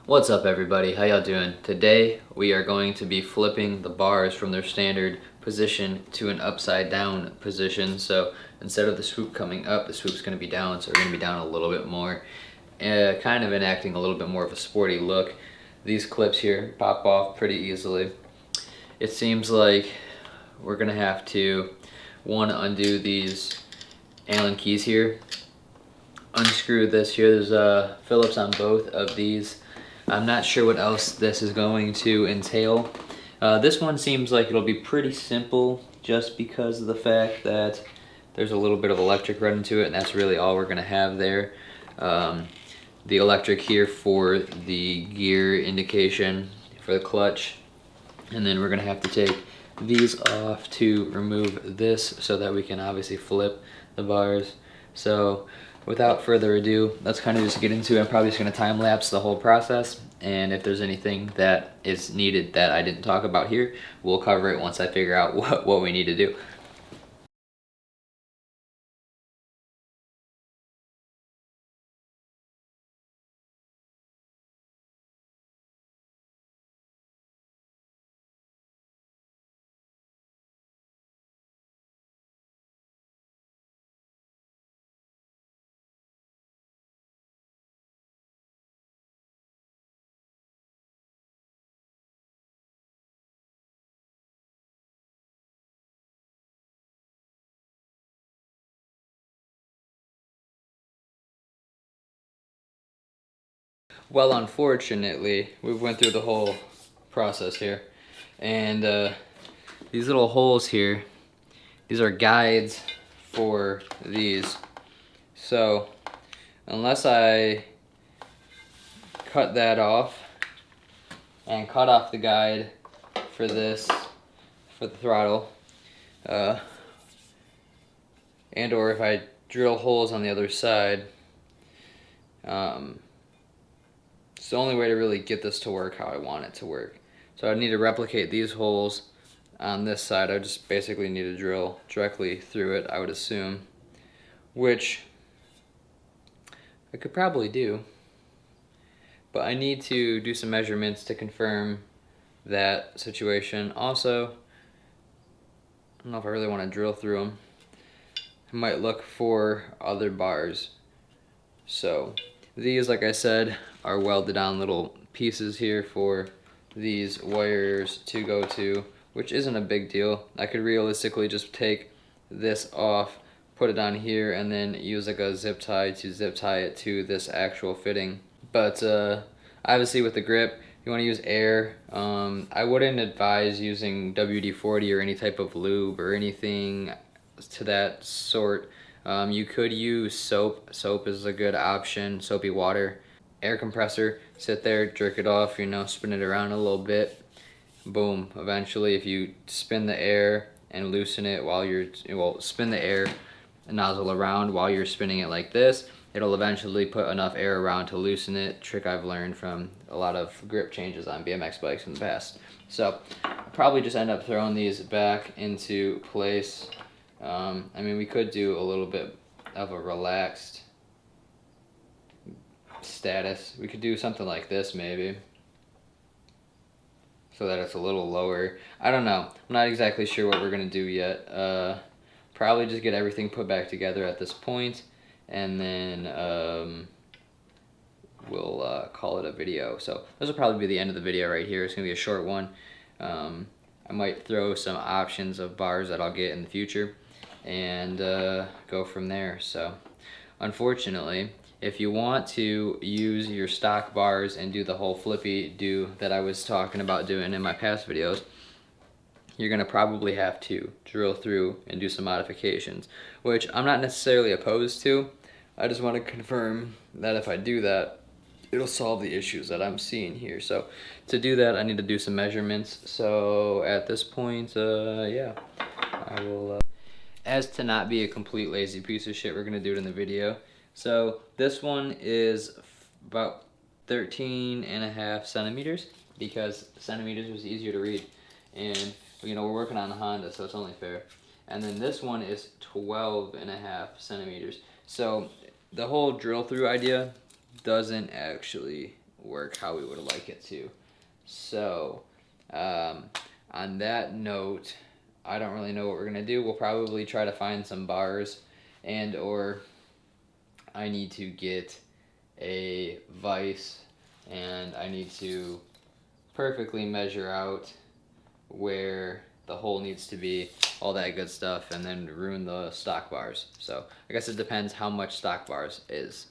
What's up everybody, how y'all doing? Today we are going to be flipping the bars from their standard position to an upside down position. So instead of the swoop coming up, the swoop's going to be down, so we're going to be down a little bit more. Kind of enacting a little bit more of a sporty look. These clips here pop off pretty easily. It seems like we're going to have to, one, undo these Allen keys here. Unscrew this here, there's Phillips on both of these. I'm not sure what else this is going to entail. This one seems like it'll be pretty simple just because of the fact that there's a little bit of electric running to it, and that's really all we're going to have there. The electric here for the gear indication for the clutch, and then we're going to have to take these off to remove this so that we can obviously flip the bars. So without further ado, let's kind of just get into it. I'm probably just going to time lapse the whole process, and if there's anything that is needed that I didn't talk about here, we'll cover it once I figure out what we need to do. Well, unfortunately, we went through the whole process here, and these little holes here, these are guides for these. So unless I cut that off and cut off the guide for this, for the throttle, and or if I drill holes on the other side, it's the only way to really get this to work how I want it to work. So I need to replicate these holes on this side. I just basically need to drill directly through it, I would assume, which I could probably do, but I need to do some measurements to confirm that situation. Also, I don't know if I really want to drill through them. I might look for other bars. So these, like I said, are welded on little pieces here for these wires to go to, which isn't a big deal. I could realistically just take this off, put it on here, and then use like a zip tie to zip tie it to this actual fitting. But obviously with the grip, you want to use air. I wouldn't advise using WD-40 or any type of lube or anything to that sort. You could use soap. Soap is a good option, soapy water. Air compressor, sit there, jerk it off, spin it around a little bit. Boom. Eventually, if you spin the air and loosen it while you're, spin the air nozzle around while you're spinning it like this, it'll eventually put enough air around to loosen it. Trick I've learned from a lot of grip changes on BMX bikes in the past. So I'll probably just end up throwing these back into place. I mean, we could do a little bit of a relaxed status. We could do something like this maybe, so that it's a little lower. I don't know. I'm not exactly sure what we're going to do yet. Probably just get everything put back together at this point, and then we'll call it a video. So this will probably be the end of the video right here. It's going to be a short one. I might throw some options of bars that I'll get in the future and go from there. So unfortunately, if you want to use your stock bars and do the whole flippy do that I was talking about doing in my past videos, you're going to probably have to drill through and do some modifications, which I'm not necessarily opposed to. I just want to confirm that if I do that, it'll solve the issues that I'm seeing here. So to do that, I need to do some measurements. So at this point, yeah, I will... As to not be a complete lazy piece of shit, we're going to do it in the video. So this one is about 13.5 centimeters, because centimeters was easier to read. And, we're working on a Honda, so it's only fair. And then this one is 12.5 centimeters. So the whole drill through idea doesn't actually work how we would like it to. So on that note, I don't really know what we're gonna do. We'll probably try to find some bars, and or I need to get a vise, and I need to perfectly measure out where the hole needs to be, all that good stuff, and then ruin the stock bars. So I guess it depends how much stock bars is.